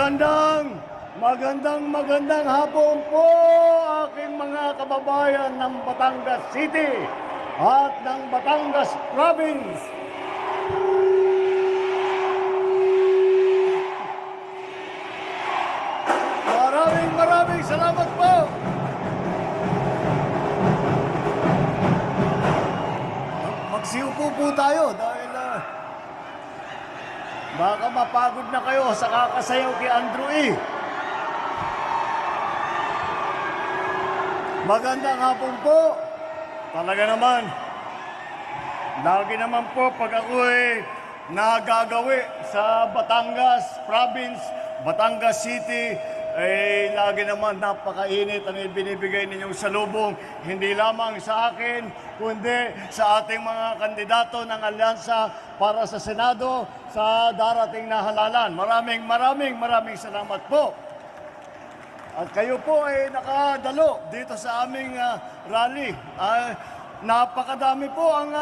Magandang hapon po aking mga kababayan ng Batangas City at ng Batangas Province. Maraming salamat po. Magsiupo po tayo dahil baka mapagod na kayo sa kakasayaw kay Andrew E. Magandang hapon po. Talaga naman, lagi naman po pag ako'y nagagawi sa Batangas Province, Batangas City, lagi naman napakainit ang binibigay ninyong salubong, hindi lamang sa akin, kundi sa ating mga kandidato ng alyansa para sa Senado sa darating na halalan. Maraming salamat po. At kayo po ay nakadalo dito sa aming rally. Napakadami po ang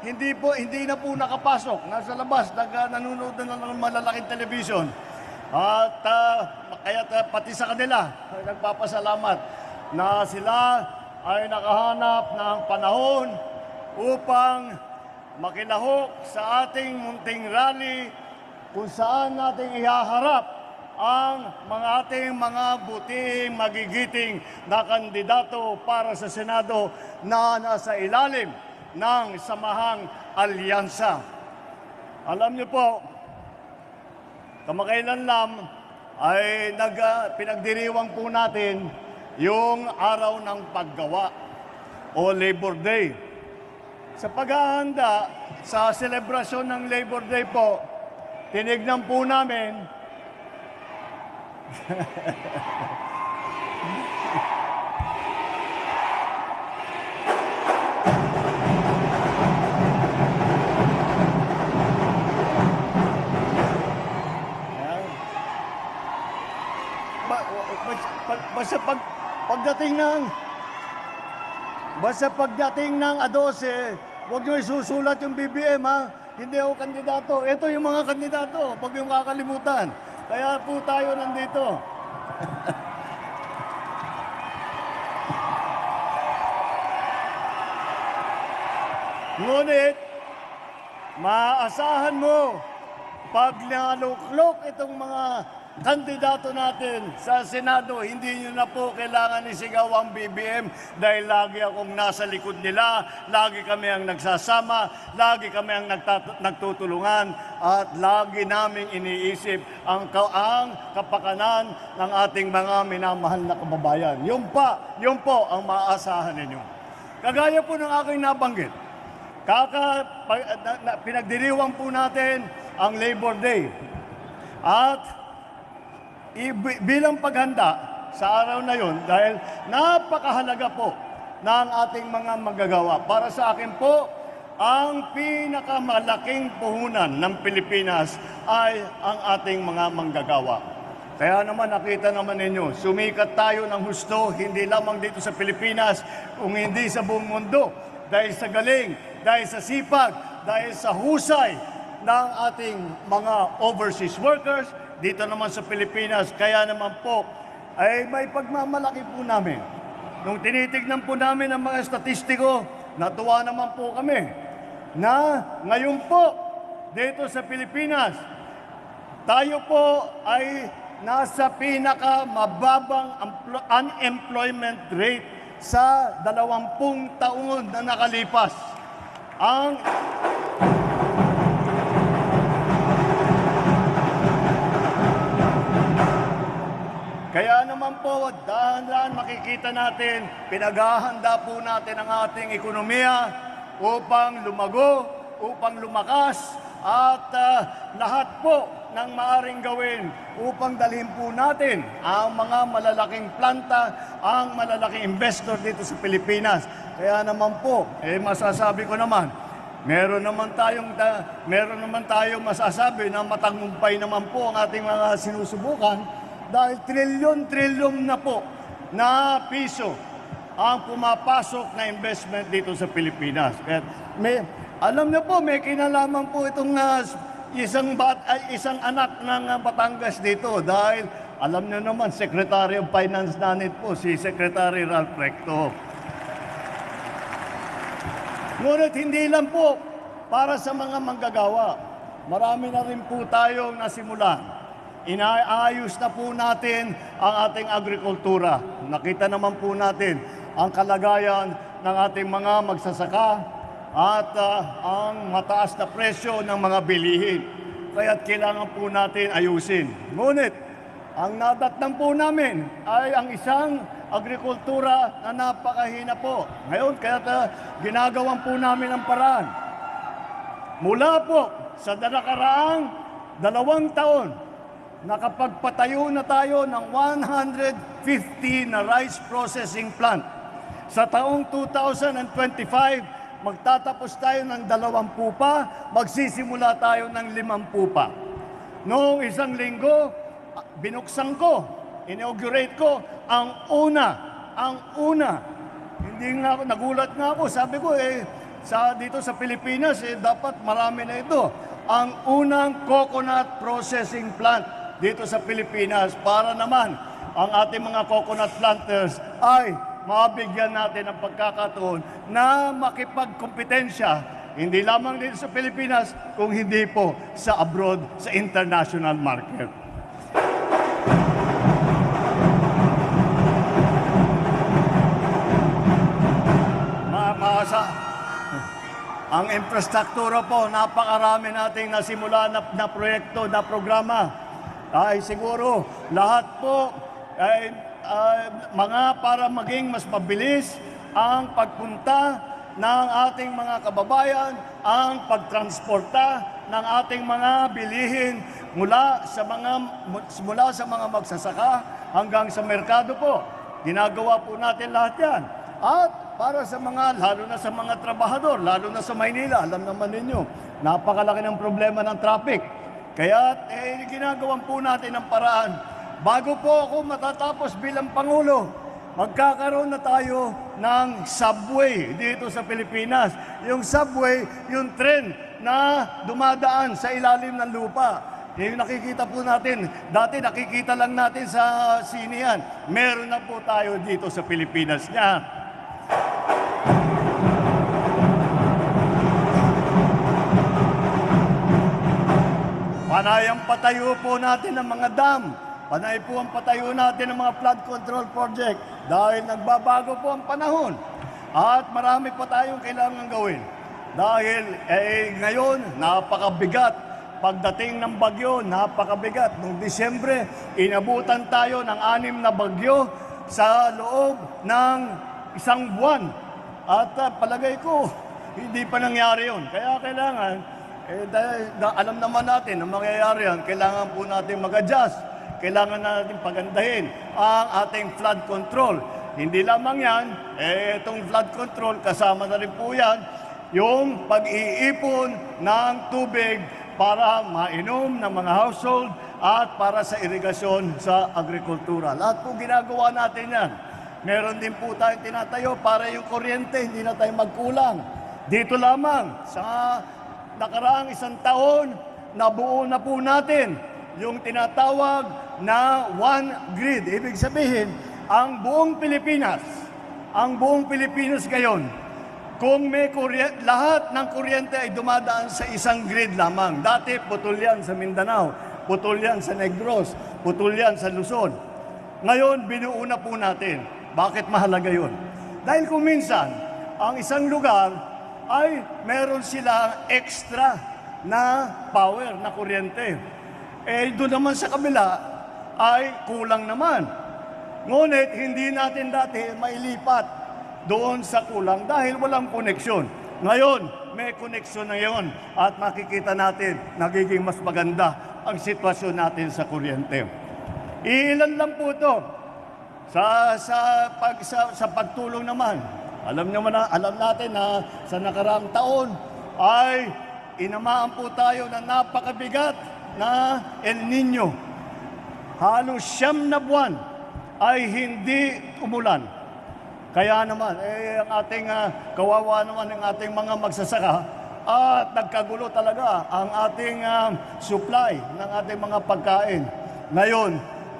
hindi na po nakapasok. Nasa labas, nanonood na ng malalaking television. At kaya pati sa kanila ay nagpapasalamat na sila ay nakahanap ng panahon upang makilahok sa ating munting rally kung saan natin ihaharap ang ating mga butihing magigiting na kandidato para sa Senado na nasa ilalim ng Samahang Alyansa. Alam niyo po, kamakailan lang ay pinagdiriwang po natin yung araw ng paggawa o Labor Day. Sa paghahanda sa selebrasyon ng Labor Day po, tinignan po namin basta pagdating ng 12, huwag nyo isusulat yung BBM, ha? Hindi ako kandidato. Ito yung mga kandidato, huwag yung kakalimutan. Kaya po tayo nandito. Ngunit, maaasahan mo, pag naluklok itong mga kandidato natin sa Senado, hindi nyo na po kailangan isigaw ang BBM dahil lagi akong nasa likod nila, lagi kami ang nagsasama, lagi kami ang nagtutulungan, at lagi naming iniisip ang kapakanan ng ating mga minamahal na kababayan. Yun po ang maaasahan ninyo. Kagaya po ng aking nabanggit, pinagdiriwang po natin ang Labor Day. At bilang paghanda sa araw na yun, dahil napakahalaga po ng ating mga manggagawa. Para sa akin po, ang pinakamalaking puhunan ng Pilipinas ay ang ating mga manggagawa. Kaya naman nakita naman ninyo, sumikat tayo ng husto, hindi lamang dito sa Pilipinas, kung hindi sa buong mundo, dahil sa galing, dahil sa sipag, dahil sa husay ng ating mga overseas workers, dito naman sa Pilipinas. Kaya naman po, ay may pagmamalaki po namin. Nung tinitignan po namin ang mga statistiko, natuwa naman po kami na ngayon po, dito sa Pilipinas, tayo po ay nasa pinakamababang unemployment rate sa 20 taon na nakalipas. Kaya naman po, dahan-dahan makikita natin, pinaghahanda po natin ang ating ekonomiya upang lumago, upang lumakas, at lahat po ng maaring gawin upang dalhin po natin ang mga malalaking planta, ang malalaking investor dito sa Pilipinas. Kaya naman po, masasabi ko naman, meron naman tayong masasabi na matagumpay naman po ang ating mga sinusubukan. Dahil trilyon na po na piso ang pumapasok na investment dito sa Pilipinas. Alam niyo po, may kinalaman po itong isang anak ng Batangas dito dahil alam niyo naman, Secretary of Finance natin po, si Secretary Ralph Recto. Ngunit hindi lang po para sa mga manggagawa. Marami na rin po tayong nasimulan. Inaayos na po natin ang ating agrikultura. Nakita naman po natin ang kalagayan ng ating mga magsasaka at ang mataas na presyo ng mga bilihin. Kaya't kailangan po natin ayusin. Ngunit, ang nadatnan po namin ay ang isang agrikultura na napakahina po. Ngayon, kaya ginagawan po namin ang paraan. Mula po sa nakaraang 2 taon, nakapagpatayo na tayo ng 150 na rice processing plant. Sa taong 2025, magtatapos tayo ng 20 pa, magsisimula tayo ng 50 pa. Noong isang linggo, binuksan ko, inaugurate ko, ang una. Hindi nga ako, nagulat nga ako, sabi ko dito sa Pilipinas, dapat marami na ito. Ang unang coconut processing plant dito sa Pilipinas para naman ang ating mga coconut planters ay mabigyan natin ng pagkakataon na makipagkompetensya hindi lamang dito sa Pilipinas, kung hindi po sa abroad, sa international market. Ang infrastruktura po, napakarami nating nasimula na proyekto, na programa. Ay siguro lahat po ay mga para maging mas mabilis ang pagpunta ng ating mga kababayan, ang pagtransporta ng ating mga bilihin mula sa mga magsasaka hanggang sa merkado po. Ginagawa po natin lahat yan. At para sa mga, lalo na sa mga trabahador, lalo na sa Maynila, alam naman ninyo, napakalaki ng problema ng traffic. Kaya ginagawan po natin ang paraan. Bago po ako matatapos bilang Pangulo, magkakaroon na tayo ng subway dito sa Pilipinas. Yung subway, yung tren na dumadaan sa ilalim ng lupa. Yung nakikita po natin, dati nakikita lang natin sa sine yan. Meron na po tayo dito sa Pilipinas niya. Panay ang patayo po natin ng mga dam. Panay po ang patayo natin ng mga flood control project dahil nagbabago po ang panahon. At marami pa tayong kailangan gawin. Dahil ngayon, napakabigat. Pagdating ng bagyo, napakabigat. Noong Disyembre, inabutan tayo ng 6 na bagyo sa loob ng 1 buwan. At palagay ko, hindi pa nangyari yun. Kaya kailangan, alam naman natin na mangyayari yan, kailangan po natin mag-adjust. Kailangan natin pagandahin ang ating flood control. Hindi lamang yan, itong flood control, kasama na rin po yan, yung pag-iipon ng tubig para mainom ng mga household at para sa irigasyon sa agrikultura. Lahat po ginagawa natin yan. Meron din po tayong tinatayo para yung kuryente, hindi na tayo magkulang. Dito lamang, sa nakaraang 1 taon, nabuo na po natin yung tinatawag na One Grid. Ibig sabihin, ang buong Pilipinas ngayon, kung may lahat ng kuryente ay dumadaan sa isang grid lamang. Dati, putol yan sa Mindanao, putol yan sa Negros, putol yan sa Luzon. Ngayon, binuo na po natin. Bakit mahalaga yun? Dahil kung minsan, ang isang lugar ay meron sila extra na power, na kuryente. Doon naman sa kabila ay kulang naman. Ngunit hindi natin dati mailipat doon sa kulang dahil walang koneksyon. Ngayon, may koneksyon na yun at makikita natin nagiging mas maganda ang sitwasyon natin sa kuryente. Ilan lang po ito sa pagtulong naman. Alam natin na sa nakaraang taon ay inamaan po tayo ng napakabigat na El Nino. Halos 9 na buwan ay hindi umulan. Kaya naman, ang ating kawawa naman ng ating mga magsasaka at nagkagulo talaga ang ating supply ng ating mga pagkain. Ngayon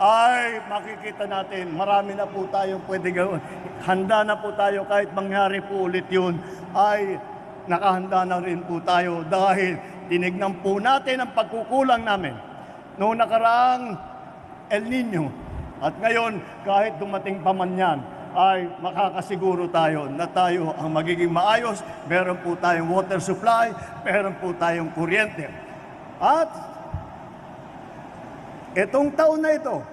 ay makikita natin, marami na po tayong pwede gawin. Handa na po tayo kahit mangyari po ulit yun, ay nakahanda na rin po tayo dahil tinignan po natin ang pagkukulang namin noong nakaraang El Nino. At ngayon, kahit dumating pa man yan, ay makakasiguro tayo na tayo ang magiging maayos. Meron po tayong water supply, meron po tayong kuryente. At itong taon na ito,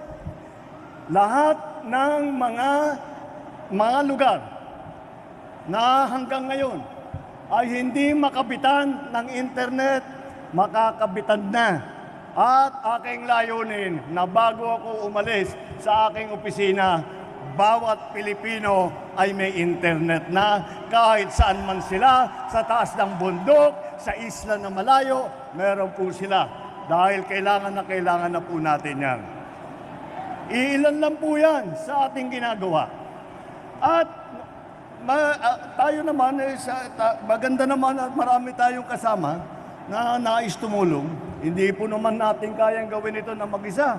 lahat ng mga lugar na hanggang ngayon ay hindi makabitan ng internet, makakabitan na. At aking layunin na bago ako umalis sa aking opisina, bawat Pilipino ay may internet na kahit saan man sila, sa taas ng bundok, sa isla na malayo, meron po sila. Dahil kailangan na po natin yan. Iilan lang po yan sa ating ginagawa. At tayo naman, maganda naman at marami tayong kasama na nais tumulong. Hindi po naman natin kayang gawin ito na mag-isa.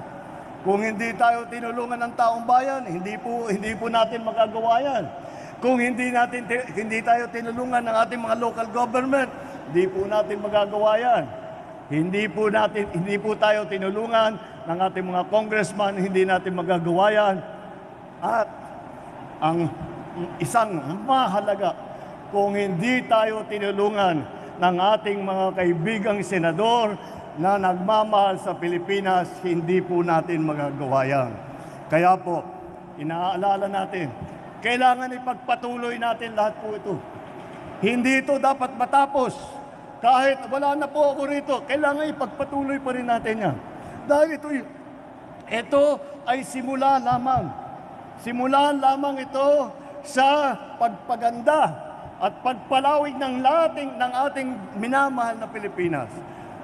Kung hindi tayo tinulungan ng taong bayan, hindi po natin magagawa yan. Kung hindi tayo tinulungan ng ating mga local government, hindi po natin magagawa yan. Hindi po tayo tinulungan ng ating mga congressman, hindi natin magagawa yan. At ang isang mahalaga, kung hindi tayo tinulungan ng ating mga kaibigang senador na nagmamahal sa Pilipinas, hindi po natin magagawa yan. Kaya po, inaalala natin, kailangan ipagpatuloy natin lahat po ito. Hindi ito dapat matapos. Kahit wala na po ako rito, kailangan ipagpatuloy pa rin natin yan. Dahil ito ay simula lamang. Simula lamang ito sa pagpaganda at pagpalawig ng ating minamahal na Pilipinas.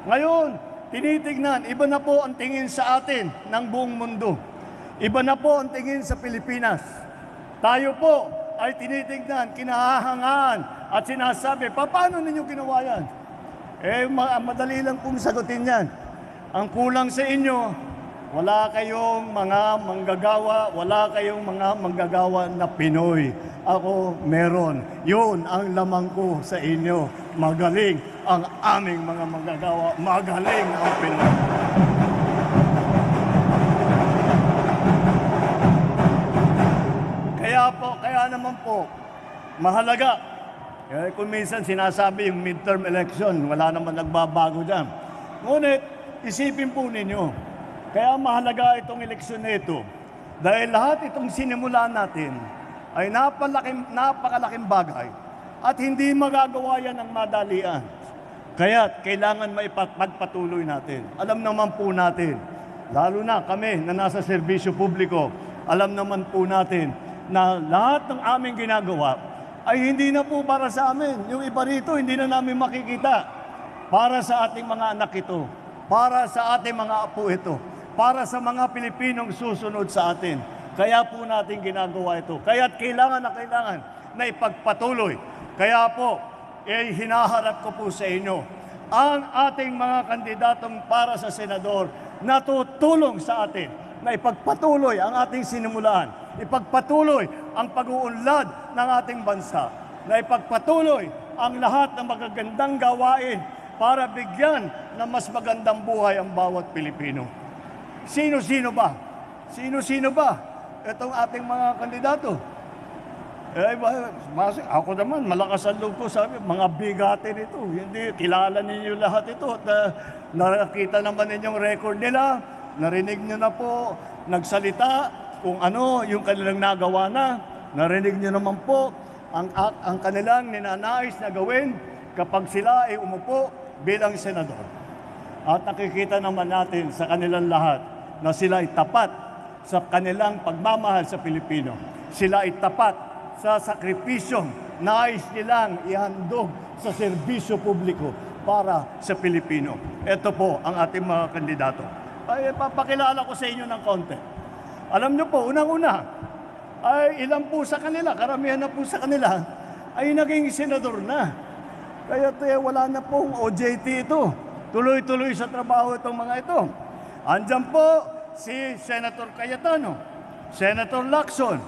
Ngayon, tinitignan, iba na po ang tingin sa atin ng buong mundo. Iba na po ang tingin sa Pilipinas. Tayo po ay tinitignan, kinahahangaan at sinasabi, paano ninyo ginawa yan? Madali lang pong sagutin yan. Ang kulang sa inyo, wala kayong mga manggagawa, wala kayong mga manggagawa na Pinoy. Ako meron. Yun ang lamang ko sa inyo. Magaling ang aming mga manggagawa. Magaling ang Pinoy. Kaya naman po, mahalaga. Kung minsan sinasabi yung midterm election, wala naman nagbabago dyan. Ngunit, isipin po ninyo, kaya mahalaga itong eleksyon na ito. Dahil lahat itong sinimulan natin ay napakalaking bagay at hindi magagawa yan ng madalian. Kaya kailangan maipagpatuloy natin. Alam naman po natin, lalo na kami na nasa serbisyo publiko, alam naman po natin na lahat ng aming ginagawa ay hindi na po para sa amin. Yung iba rito, hindi na namin makikita. Para sa ating mga anak ito, para sa ating mga apo ito, para sa mga Pilipinong susunod sa atin. Kaya po natin ginagawa ito. Kaya't kailangan na ipagpatuloy. Kaya po, hinaharap ko po sa inyo ang ating mga kandidatong para sa senador na tutulong sa atin na ipagpatuloy ang ating sinimulan, ipagpatuloy ang pag-uunlad ng ating bansa, na ipagpatuloy ang lahat ng magagandang gawain para bigyan ng mas magandang buhay ang bawat Pilipino. Sino-sino ba? Sino-sino ba itong ating mga kandidato? Ako naman, malakas ang loob ko, sabi, mga bigate nito. Hindi, kilala ninyo lahat ito. At nakita naman ninyong record nila, narinig nyo na po, nagsalita kung ano yung kanilang nagawa na. Narinig nyo naman po ang kanilang ninanais na gawin kapag sila ay umupo bilang senador. At nakikita naman natin sa kanilang lahat na sila ay tapat sa kanilang pagmamahal sa Pilipino. Sila ay tapat sa sakripisyong nais nilang ihandog sa serbisyo publiko para sa Pilipino. Ito po ang ating mga kandidato. Ay, papakilala ko sa inyo ng konti. Alam nyo po, unang-una, ay ilan po sa kanila, karamihan na po sa kanila, ay naging senador na. Kaya wala na pong OJT ito. Tuloy-tuloy sa trabaho itong mga ito. Andyan po si Senator Cayetano, Senator Lacson,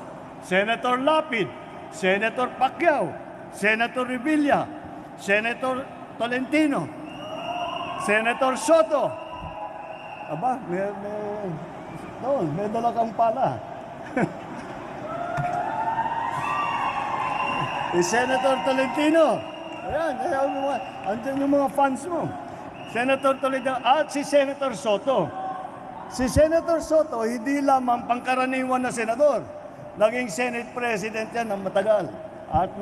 Senator Lapid, Senator Pacquiao, Senator Revilla, Senator Tolentino, Senator Soto. Aba, may dala kang pala. Senator Tolentino. Ayan, andyan yung mga fans mo. Senator Tolentino at si Senator Soto. Si Senator Soto, hindi lamang pangkaraniwan na senador. Naging Senate President yan ng matagal. At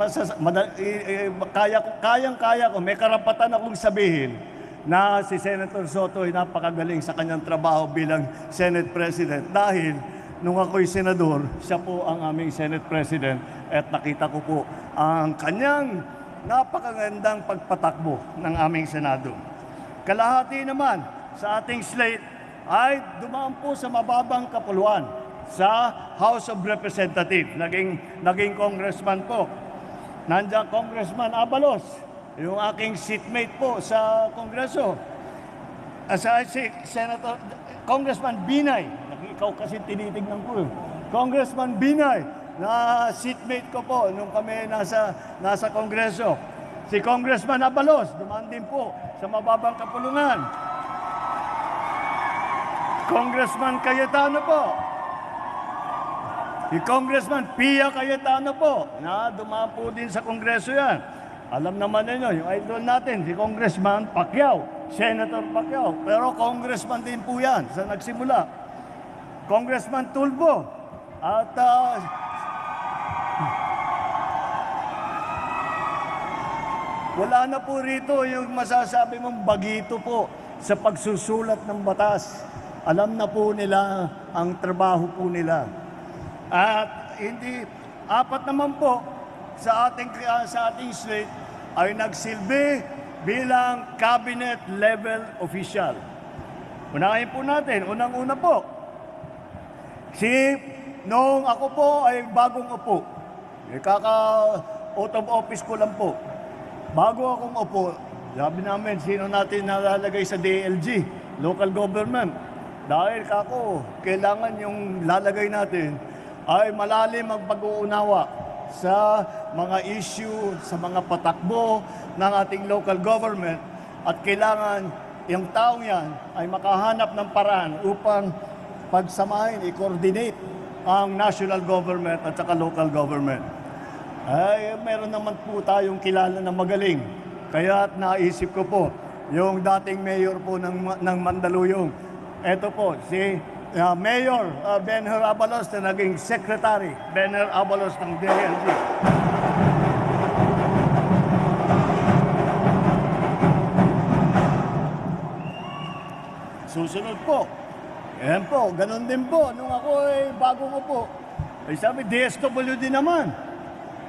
kayang-kaya ko, may karapatan akong sabihin na si Senator Soto ay napakagaling sa kanyang trabaho bilang Senate President. Dahil nung ako'y senador, siya po ang aming Senate President at nakita ko po ang kanyang napakagandang pagpatakbo ng aming Senado. Kalahati naman sa ating slate ay dumaan po sa mababang kapuluan sa House of Representatives. Naging congressman po. Nandiyan Congressman Abalos, yung aking seatmate po sa Kongreso. Si Senator Congressman Binay, ikaw kasi tinitignan ko. Congressman Binay, na seatmate ko po nung kami nasa Kongreso. Si Congressman Abalos, dumaan din po sa mababang kapulungan. Congressman Cayetano po. Si Congressman Pia Cayetano po, na dumaan po din sa Kongreso yan. Alam naman ninyo, yung idol natin, si Congressman Pacquiao, Senator Pacquiao. Pero congressman din po yan sa nagsimula. Congressman Tulfo. At wala na po rito yung masasabi mong bagito po sa pagsusulat ng batas. Alam na po nila ang trabaho po nila. At apat naman po sa ating slate ay nagsilbi bilang cabinet level official. Unahin po natin, unang-una po, noong ako po ay bagong upo, kaka-out of office ko lang po. Bago akong upo, sabi namin, sino natin nalalagay sa DLG, local government. Dahil kailangan yung lalagay natin ay malalim ang pag-uunawa sa mga issue, sa mga patakbo ng ating local government. At kailangan yung taong yan ay makahanap ng paraan upang pagsamahin, i-coordinate ang national government at saka local government. Ay, meron naman po tayong kilala na magaling. Kaya naisip ko po, yung dating mayor po ng Mandaluyong. Ito po, si Mayor Benher Abalos na naging Secretary Benher Abalos ng DLG. Susunod po. Ayan po, ganun din po. Nung ako ay bagong upo, ay sabi, DSWD naman.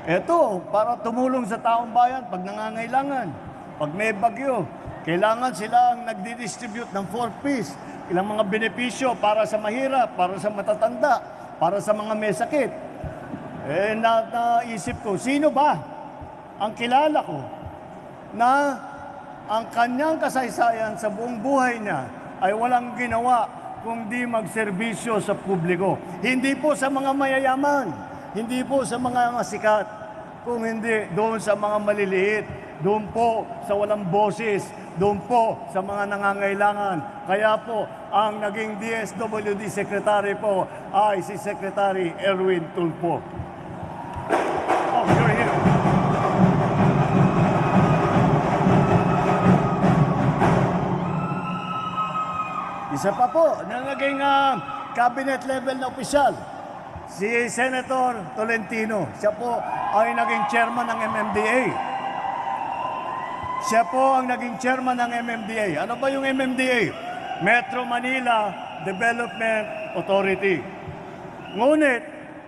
Ito, para tumulong sa taong bayan pag nangangailangan. Pag may bagyo, kailangan sila ang nagdi-distribute ng 4Ps, ilang mga benepisyo para sa mahirap, para sa matatanda, para sa mga may sakit. Naisip ko, sino ba ang kilala ko na ang kanyang kasaysayan sa buong buhay niya ay walang ginawa kundi magserbisyo sa publiko. Hindi po sa mga mayayaman, hindi po sa mga sikat, kung hindi doon sa mga maliliit, doon po sa walang boses, doon po sa mga nangangailangan. Kaya po, ang naging DSWD Secretary po ay si Secretary Erwin Tulfo. Oh, you're here. Isa pa po, na naging cabinet level na opisyal, si Senator Tolentino. Siya po ay naging chairman ng MMDA. Siya po ang naging chairman ng MMDA. Ano ba yung MMDA? Metro Manila Development Authority. Ngunit,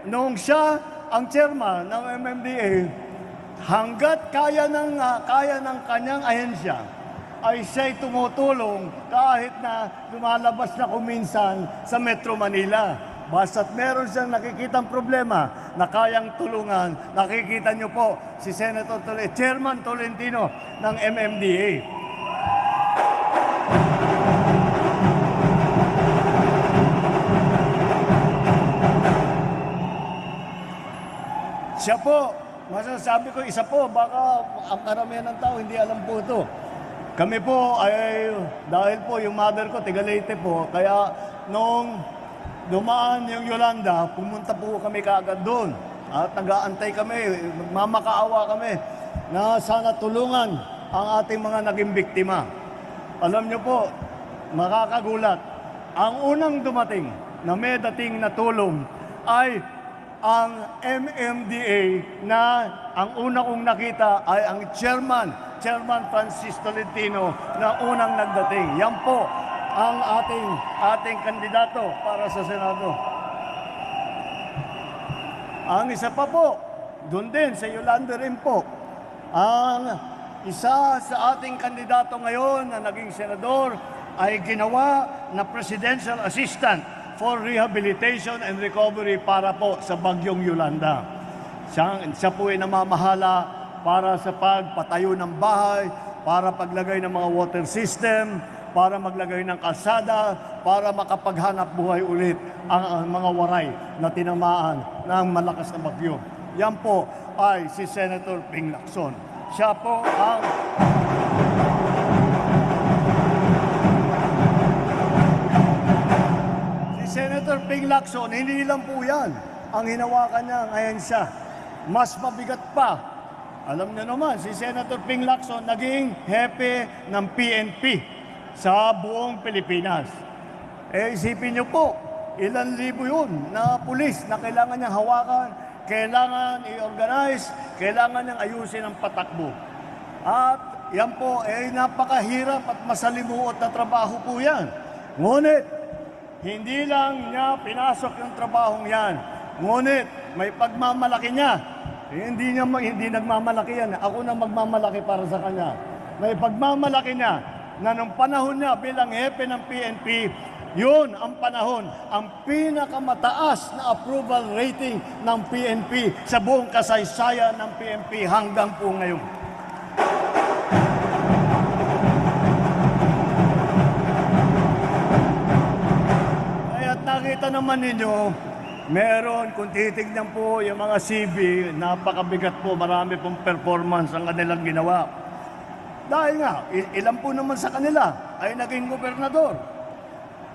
noong siya ang chairman ng MMDA, hanggat kaya ng kanyang ahensya, ay siya'y tumutulong kahit na lumalabas na kuminsan sa Metro Manila. Basta't meron siyang nakikitang problema na kayang tulungan, nakikita niyo po si Senator Chairman Tolentino ng MMDA. Siya po, masasabi ko, isa po, baka ang karamihan ng tao hindi alam po ito. Kami po ay, dahil po yung mother ko, tiga Leyte po, kaya nung dumaan yung Yolanda, pumunta po kami kaagad doon. At nag-aantay kami, magmamakaawa kami na sana tulungan ang ating mga naging biktima. Alam niyo po, makakagulat, ang unang dumating na may dating na tulong ay ang MMDA na ang una kong nakita ay ang Chairman Francis Tolentino na unang nagdating. Yan po ang ating kandidato para sa Senado. Ang isa pa po, doon din sa Yolanda rin po, ang isa sa ating kandidato ngayon na naging senador ay ginawa na Presidential Assistant for Rehabilitation and Recovery para po sa Bagyong Yolanda. Siya po ay namamahala para sa pagpatayo ng bahay, para paglagay ng mga water system, para maglagay ng kalsada, para makapaghanap buhay ulit ang mga waray na tinamaan ng malakas na bagyo. Yan po ay si Senator Ping Lacson. Siya po ang Senator Ping Lacson, hindi lang po yan ang hinawakan niya ngayon siya. Mas mabigat pa. Alam niyo naman, si Senator Ping Lacson naging hepe ng PNP sa buong Pilipinas. Isipin niyo po, ilan libo yun na pulis na kailangan niyang hawakan, kailangan i-organize, kailangan niyang ayusin ang patakbo. At yan po, napakahirap at masalimuot na trabaho po yan. Ngunit, hindi lang niya pinasok yung trabahong yan. Ngunit, may pagmamalaki niya. Hindi nagmamalaki yan. Ako na magmamalaki para sa kanya. May pagmamalaki niya na nung panahon niya bilang hepe ng PNP, yun ang panahon, ang pinakamataas na approval rating ng PNP sa buong kasaysayan ng PNP hanggang po ngayon. Nakita naman ninyo, meron, kung titignan po yung mga CV, napakabigat po, marami pong performance ang kanilang ginawa. Dahil nga, ilan po naman sa kanila ay naging gobernador.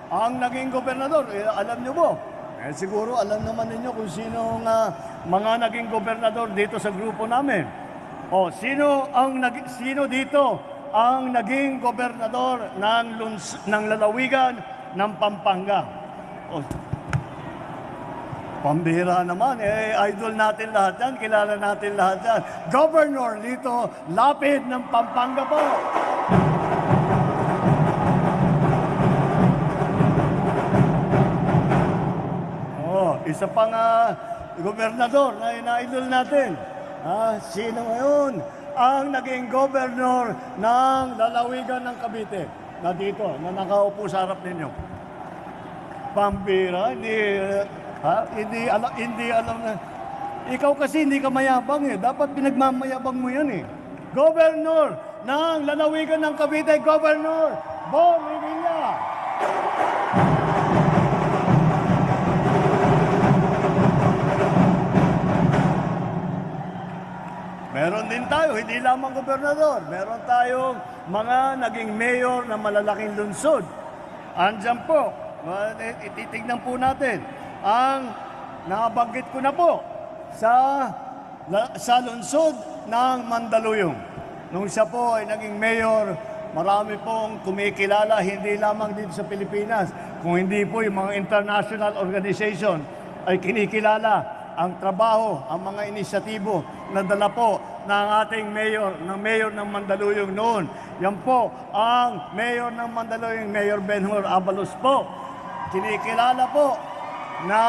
Ang naging gobernador, alam nyo po, siguro alam naman ninyo kung sino mga naging gobernador dito sa grupo namin. O, sino dito ang naging gobernador ng lalawigan ng Pampanga? Oh, pambihira naman, idol natin lahat yan, kilala natin lahat yan. Governor Lito Lapid ng Pampanga po. Isa pang gobernador na ina-idol natin. Sino ngayon ang naging governor ng lalawigan ng Cavite na dito, na nakaupo sa harap ninyo? Pambira, hindi alam na. Ikaw kasi hindi ka mayabang Dapat pinagmamayabang mo yan Governor ng lalawigan ng Cavite, Governor Bong Revilla. Meron din tayo, hindi lamang gobernador. Meron tayong mga naging mayor na malalaking lungsod. Andyan po. Ititignan po natin ang nabanggit ko na po sa lungsod ng Mandaluyong. Nung siya po ay naging mayor, marami pong kumikilala hindi lamang dito sa Pilipinas, kung hindi po yung mga international organization ay kinikilala ang trabaho, ang mga inisyatibo na dala po ng ating mayor ng Mandaluyong noon. Yan po ang mayor ng Mandaluyong, Mayor Benhur Abalos po. Kinikilala po na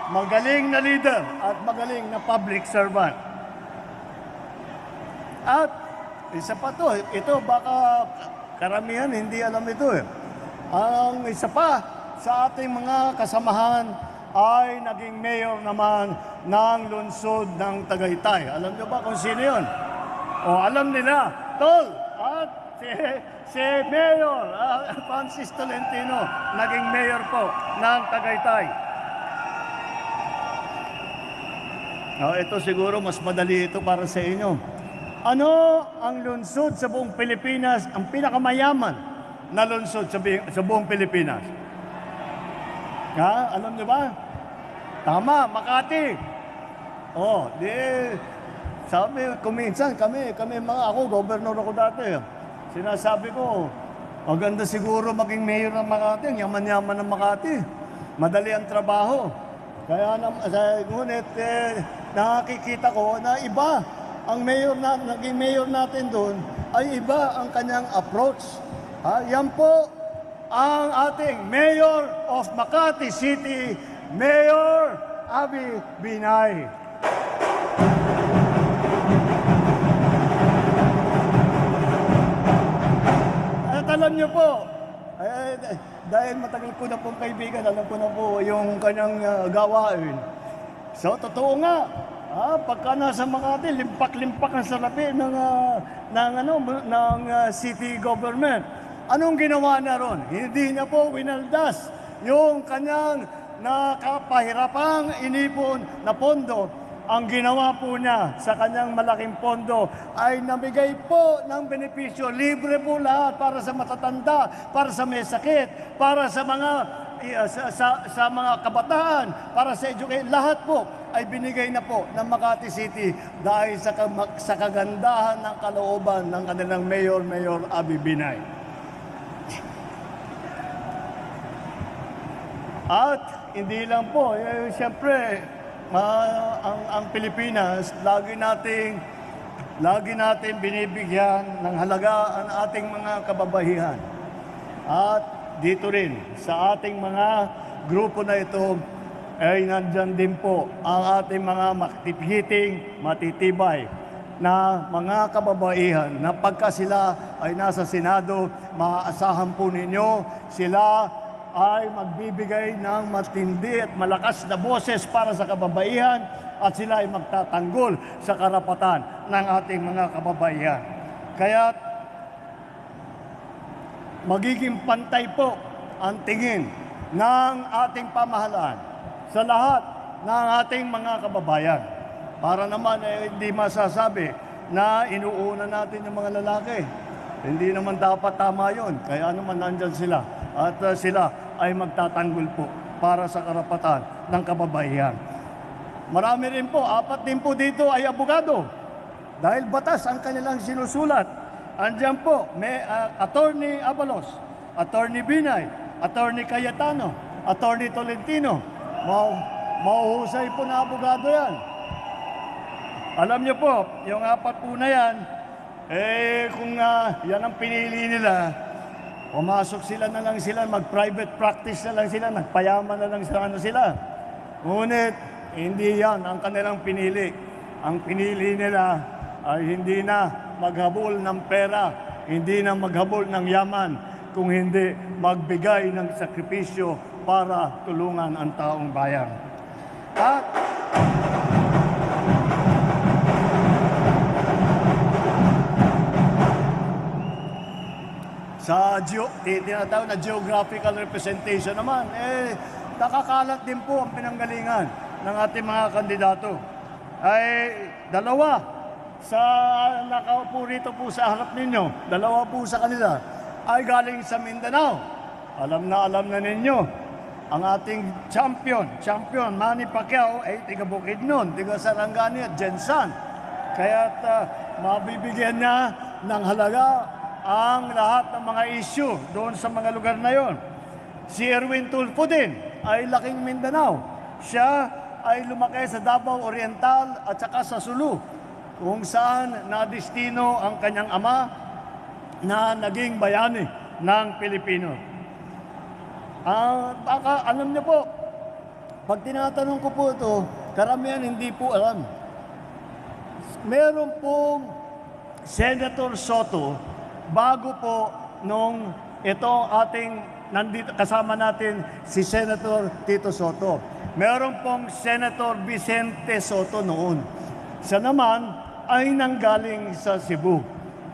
magaling na leader at magaling na public servant. At isa pa to, ito baka karamihan hindi alam ito Ang isa pa sa ating mga kasamahan ay naging mayor naman ng lungsod ng Tagaytay. Alam niyo ba kung sino yun? O alam nila, Tol, at si Mayor Francis Tolentino, naging mayor po ng Tagaytay. Ito siguro mas madali ito para sa inyo. Ano ang lungsod sa buong Pilipinas, ang pinakamayaman na lungsod sa buong Pilipinas? Alam niyo ba? Tama, Makati. Sabi, kuminsan kami ako, gobernador ako dati. Sinasabi ko, maganda siguro maging mayor ng Makati, ang yaman-yaman ng Makati. Madali ang trabaho. Ngunit nakikita ko na iba ang naging mayor natin doon, ay iba ang kanyang approach. Yan po ang ating Mayor of Makati City, Mayor Abby Binay. At alam niyo po, dahil matagal ko na pong kaibigan, alam ko na po yung kanyang gawain. So, totoo nga, pagka nasa Makati, limpak-limpak ang salapi ng city government. Anong ginawa na ron? Hindi na po winaldas yung kanyang nakapahirapang inipon na pondo. Ang ginawa po niya sa kanyang malaking pondo ay namigay po ng benepisyo. Libre po lahat para sa matatanda, para sa may sakit, para sa mga sa mga kabataan, para sa education. Lahat po ay binigay na po ng Makati City dahil sa kagandahan ng kalooban ng kanilang Mayor Abby Binay. At hindi lang po, siyempre, ang Pilipinas, lagi natin binibigyan ng halaga ang ating mga kababaihan. At dito rin, sa ating mga grupo na ito, ay nandyan din po ang ating mga matitibay na mga kababaihan na pagka sila ay nasa Senado, maaasahan po ninyo sila ay magbibigay ng matindi at malakas na boses para sa kababaihan at sila ay magtatanggol sa karapatan ng ating mga kababaihan. Kaya magiging pantay po ang tingin ng ating pamahalaan sa lahat ng ating mga kababayan. Para naman hindi masasabi na inuuna natin yung mga lalaki. Hindi naman dapat tama yun. Kaya naman nandyan sila. At sila ay magtatanggol po para sa karapatan ng kababaihan. Marami rin po, 4 din po dito ay abogado. Dahil batas ang kanilang sinusulat. Andyan po, may Attorney Abalos, Attorney Binay, Attorney Cayetano, Attorney Tolentino. Mauhusay po na abogado yan. Alam niyo po, yung 4 po na yan, kung yan ang pinili nila, pumasok na lang sila, mag-private practice na lang sila, nagpayaman na lang sila. Ngunit, hindi yan ang kanilang pinili. Ang pinili nila ay hindi na maghabol ng pera, hindi na maghabol ng yaman, kung hindi magbigay ng sakripisyo para tulungan ang taong bayan. At sa tinatawag na geographical representation naman, nakakalat din po ang pinanggalingan ng ating mga kandidato. Ay 2 sa nakaupo rito po sa harap ninyo, 2 po sa kanila ay galing sa Mindanao. Alam na ninyo, ang ating champion Manny Pacquiao ay tiga Bukidnon, tiga Sarangani at Jensan. Kaya't mabibigyan niya ng halaga ang lahat ng mga issue doon sa mga lugar na yon. Si Erwin Tulfo din ay laking Mindanao. Siya ay lumaki sa Davao Oriental at saka sa Sulu, kung saan nadestino ang kanyang ama na naging bayani ng Pilipino. Alam niyo po, pag tinatanong ko po ito, karamihan hindi po alam. Meron pong Senator Soto bago po nung ito nandito kasama natin si Senator Tito Soto. Meron pong Senator Vicente Soto noon. Siya naman ay nanggaling sa Cebu.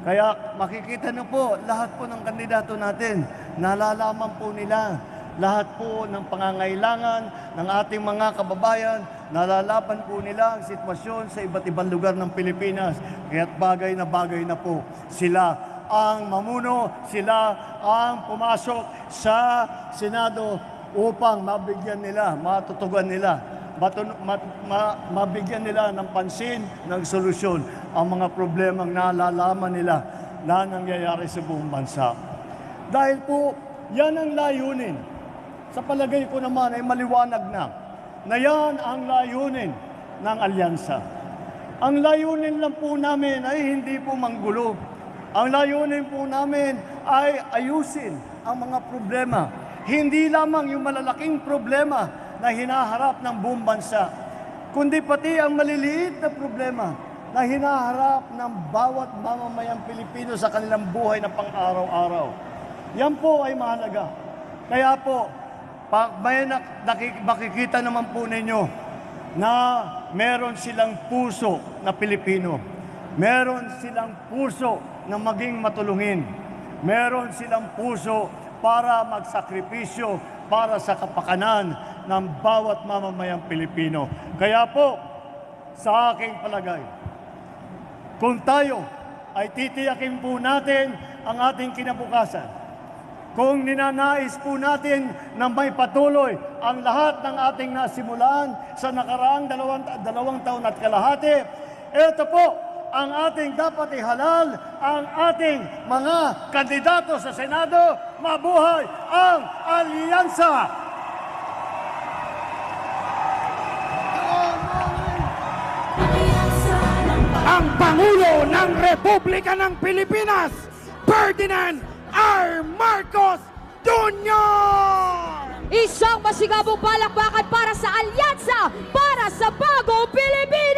Kaya makikita niyo po, lahat po ng kandidato natin, nalalaman po nila. Lahat po ng pangangailangan ng ating mga kababayan, nalalaman po nila ang sitwasyon sa iba't ibang lugar ng Pilipinas. Kaya't bagay na po sila ang mamuno, sila ang pumasok sa Senado upang mabigyan nila, matutugan nila, mabigyan nila ng pansin, ng solusyon ang mga problemang nalalaman nila na nangyayari sa buong bansa. Dahil po, yan ang layunin. Sa palagay ko naman ay maliwanag na yan ang layunin ng alyansa. Ang layunin lang po namin ay hindi po manggulo. Ang layunin po namin ay ayusin ang mga problema. Hindi lamang yung malalaking problema na hinaharap ng buong bansa, kundi pati ang maliliit na problema na hinaharap ng bawat mamamayang Pilipino sa kanilang buhay na pang-araw-araw. Yan po ay mahalaga. Kaya po, makikita naman po ninyo na meron silang puso na Pilipino. Meron silang puso na maging matulungin. Meron silang puso para magsakripisyo para sa kapakanan ng bawat mamamayang Pilipino. Kaya po, sa aking palagay, kung tayo ay titiyakin po natin ang ating kinabukasan, kung ninanais po natin na may patuloy ang lahat ng ating nasimulan sa nakaraang dalawang taon at kalahati, ito po ang ating dapat ihalal, ang ating mga kandidato sa Senado. Mabuhay ang alyansa! Ang Pangulo ng Republika ng Pilipinas, Ferdinand R. Marcos Jr. Isang masigabong palakpakan para sa alyansa, para sa bagong Pilipinas!